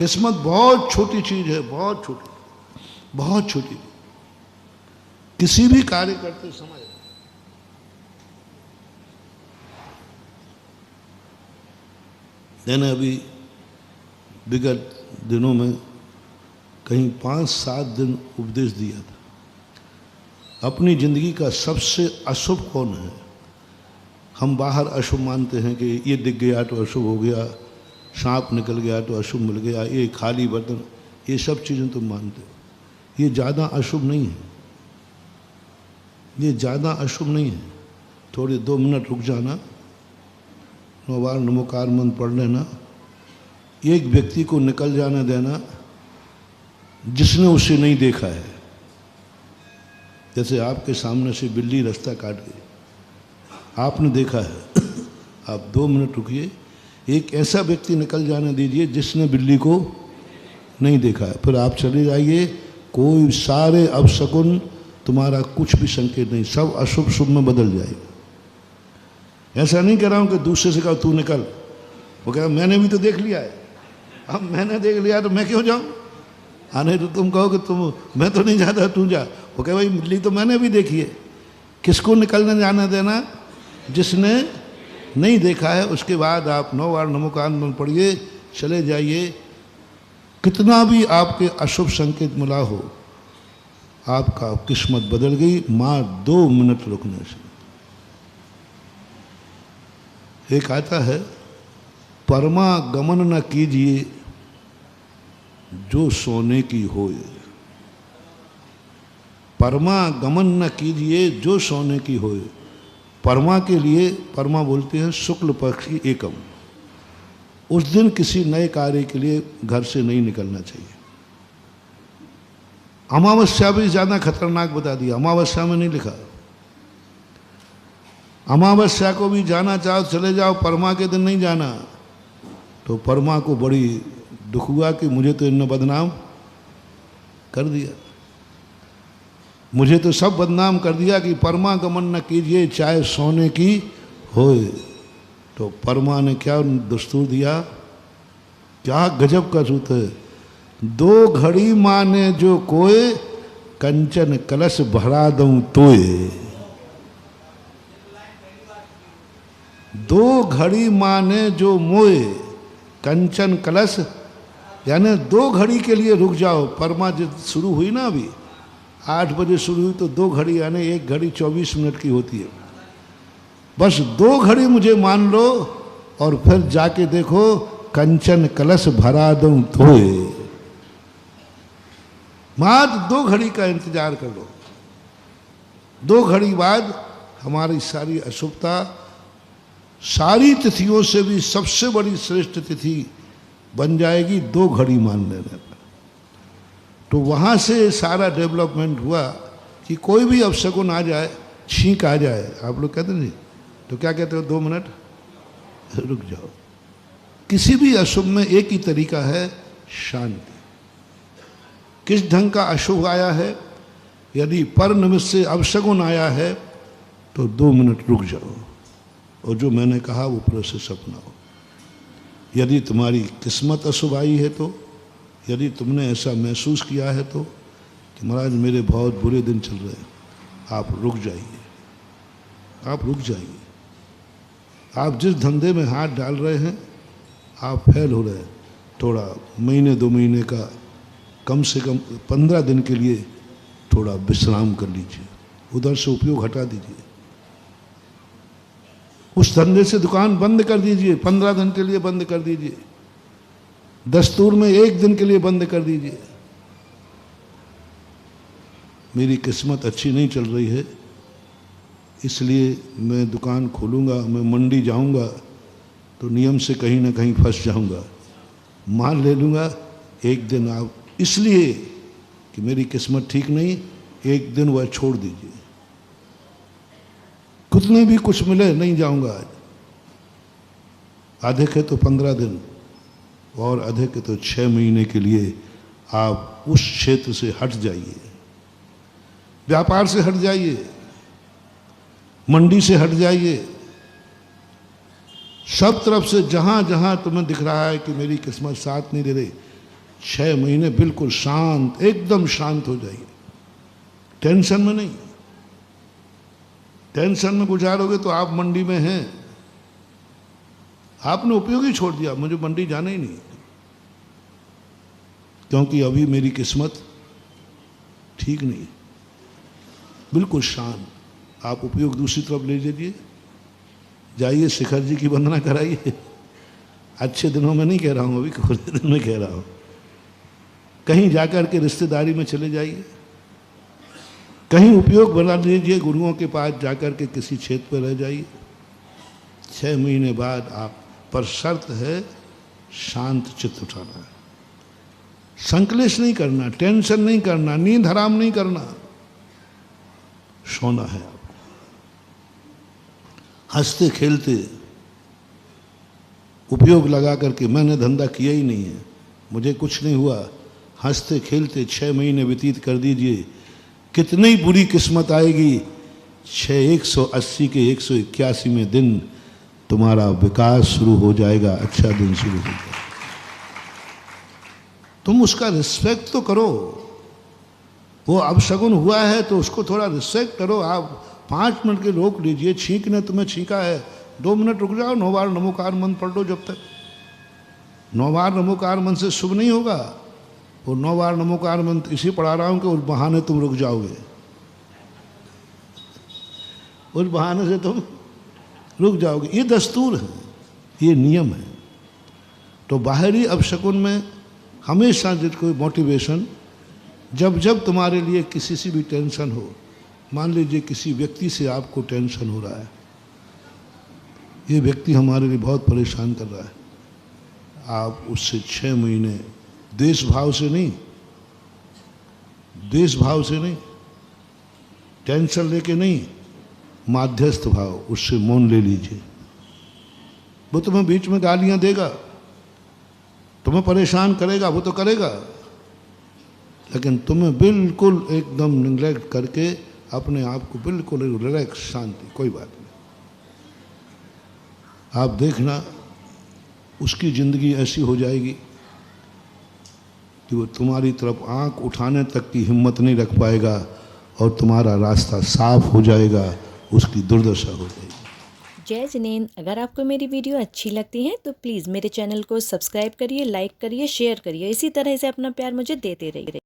किस्मत बहुत छोटी चीज है, बहुत छोटी, बहुत छोटी। किसी भी कार्य करते समय मैंने अभी विगत दिनों में कहीं 5-7 दिन उपदेश दिया था। अपनी जिंदगी का सबसे अशुभ कौन है? हम बाहर अशुभ मानते हैं कि ये दिख गया तो अशुभ हो गया, सांप निकल गया तो अशुभ मिल गया, ये खाली बर्तन, ये सब चीज़ें तुम मानते हो। ये ज़्यादा अशुभ नहीं है, ये ज़्यादा अशुभ नहीं है। थोड़े 2 मिनट रुक जाना, 9 बार नमोकार मंत्र पढ़ लेना, एक व्यक्ति को निकल जाना देना जिसने उसे नहीं देखा है। जैसे आपके सामने से बिल्ली रास्ता काट गई, आपने देखा है, आप 2 मिनट रुकिए, एक ऐसा व्यक्ति निकल जाने दीजिए जिसने बिल्ली को नहीं देखा है, फिर आप चले जाइए। कोई सारे अपशकुन, तुम्हारा कुछ भी संकेत नहीं, सब अशुभ शुभ में बदल जाएगा। ऐसा नहीं कह रहा हूं कि दूसरे से कहा तू निकल, वो कह मैंने भी तो देख लिया है, अब मैंने देख लिया तो मैं क्यों जाऊं? आने तो तुम कहो कि तुम, मैं तो नहीं जाता, तू जा। वो कहे भाई बिल्ली तो मैंने भी देखी है। किसको निकलने जाना देना? जिसने नहीं देखा है। उसके बाद आप 9 बार नमोकार मंत्र पढ़िए, चले जाइए। कितना भी आपके अशुभ संकेत मिला हो, आपका किस्मत बदल गई मां 2 मिनट रुकने से। एक आता है, परमागमन न कीजिए जो सोने की होए। परमागमन न कीजिए जो सोने की होए। परमा के लिए, परमा बोलते हैं शुक्ल पक्ष की एकम। उस दिन किसी नए कार्य के लिए घर से नहीं निकलना चाहिए। अमावस्या भी ज़्यादा खतरनाक बता दिया, अमावस्या में नहीं लिखा। अमावस्या को भी जाना चाहो चले जाओ, परमा के दिन नहीं जाना। तो परमा को बड़ी दुख हुआ कि मुझे तो इन्होंने बदनाम कर दिया, मुझे तो सब बदनाम कर दिया कि परमा गमन न कीजिए चाहे सोने की होए। तो परमा ने क्या दस्तूर दिया, क्या गजब का सूत्र है। 2 घड़ी माने जो कोय, कंचन कलश भरा दूं तोय। 2 घड़ी माने जो मोए, कंचन कलश, यानी 2 घड़ी के लिए रुक जाओ। परमा जब शुरू हुई ना, अभी 8 बजे शुरू हुई, तो 2 घड़ी यानी 1 घड़ी 24 मिनट की होती है। बस 2 घड़ी मुझे मान लो और फिर जाके देखो, कंचन कलश भरा दूं तोय। मात्र 2 घड़ी का इंतजार कर लो। 2 घड़ी बाद हमारी सारी अशुभता, सारी तिथियों से भी सबसे बड़ी श्रेष्ठ तिथि बन जाएगी 2 घड़ी मान लेने पर। तो वहाँ से सारा डेवलपमेंट हुआ कि कोई भी अपशकुन आ जाए, छींक आ जाए, आप लोग कहते नहीं तो क्या कहते हो, 2 मिनट रुक जाओ। किसी भी अशुभ में एक ही तरीका है, शांति। किस ढंग का अशुभ आया है, यदि पर निमित्त से अपशकुन आया है तो 2 मिनट रुक जाओ और जो मैंने कहा वो प्रोसेस अपनाओ। यदि तुम्हारी किस्मत अशुभ आई है तो, यदि तुमने ऐसा महसूस किया है तो कि महाराज मेरे बहुत बुरे दिन चल रहे हैं, आप रुक जाइए, आप रुक जाइए। आप जिस धंधे में हाथ डाल रहे हैं, आप फेल हो रहे हैं। थोड़ा महीने 2 महीने का, कम से कम 15 दिन के लिए थोड़ा विश्राम कर लीजिए, उधर से उपयोग हटा दीजिए। उस धंधे से दुकान बंद कर दीजिए, 15 दिन के लिए बंद कर दीजिए। दस्तूर में 1 दिन के लिए बंद कर दीजिए। मेरी किस्मत अच्छी नहीं चल रही है, इसलिए मैं दुकान खोलूँगा, मैं मंडी जाऊँगा तो नियम से कहीं ना कहीं फंस जाऊँगा, माल ले लूँगा। 1 दिन आप, इसलिए कि मेरी किस्मत ठीक नहीं, 1 दिन वह छोड़ दीजिए। कितने भी कुछ मिले, नहीं जाऊँगा आज। अधिक है तो 15 दिन, और अधिक है तो 6 महीने के लिए आप उस क्षेत्र से हट जाइए, व्यापार से हट जाइए, मंडी से हट जाइए। सब तरफ से जहां जहां तुम्हें दिख रहा है कि मेरी किस्मत साथ नहीं दे रही, 6 महीने बिल्कुल शांत, एकदम शांत हो जाइए, टेंशन में नहीं। टेंशन में गुजारोगे तो आप मंडी में हैं, आपने उपयोग ही छोड़ दिया, मुझे मंडी जाना ही नहीं, क्योंकि अभी मेरी किस्मत ठीक नहीं। बिल्कुल शांत, आप उपयोग दूसरी तरफ ले लीजिए, जाइए शिखर जी की वंदना कराइए। अच्छे दिनों में नहीं कह रहा हूँ, अभी खुले दिन में कह रहा हूँ। कहीं जाकर के रिश्तेदारी में चले जाइए, कहीं उपयोग बना लीजिए, गुरुओं के पास जाकर के किसी क्षेत्र पर रह जाइए। 6 महीने बाद आप, पर शर्त है शांत चित्त उठाना है, संकलेश नहीं करना, टेंशन नहीं करना, नींद हराम नहीं करना, सोना है आपको। हंसते खेलते उपयोग लगा करके, मैंने धंधा किया ही नहीं है, मुझे कुछ नहीं हुआ, हंसते खेलते 6 महीने व्यतीत कर दीजिए। कितनी बुरी किस्मत आएगी, 180 के 181वें दिन तुम्हारा विकास शुरू हो जाएगा, अच्छा दिन शुरू हो जाएगा। तुम उसका रिस्पेक्ट तो करो, वो अपशगुन हुआ है तो उसको थोड़ा रिस्पेक्ट करो। आप 5 मिनट के रोक लीजिए, छींकने तुम्हें छींका है, 2 मिनट रुक जाओ, 9 बार नमोकार मंत्र पढ़ लो। जब तक 9 बार नमोकार मंत्र से शुभ नहीं होगा, वो 9 बार नमोकार मंत्र इसी पढ़ा रहा हूं कि उस बहाने तुम रुक जाओगे, उस बहाने से तुम रुक जाओगे। ये दस्तूर है, ये नियम है। तो बाहरी अपशकुन में हमेशा कोई मोटिवेशन, जब जब तुम्हारे लिए किसी से भी टेंशन हो, मान लीजिए किसी व्यक्ति से आपको टेंशन हो रहा है, ये व्यक्ति हमारे लिए बहुत परेशान कर रहा है, आप उससे 6 महीने देश भाव से नहीं, देश भाव से नहीं, टेंशन लेके नहीं, माध्यस्थ भाव, उससे मौन ले लीजिए। वो तुम्हें बीच में गालियां देगा, तुम्हें परेशान करेगा, वो तो करेगा, लेकिन तुम्हें बिल्कुल एकदम निग्लेक्ट करके अपने आप को बिल्कुल रिलैक्स, शांति, कोई बात नहीं। आप देखना उसकी ज़िंदगी ऐसी हो जाएगी कि वो तुम्हारी तरफ आंख उठाने तक की हिम्मत नहीं रख पाएगा और तुम्हारा रास्ता साफ हो जाएगा, उसकी दुर्दशा हो जाएगी। जय जिनेंद्र, अगर आपको मेरी वीडियो अच्छी लगती है तो प्लीज़ मेरे चैनल को सब्सक्राइब करिए, लाइक करिए, शेयर करिए। इसी तरह से अपना प्यार मुझे देते रहिए।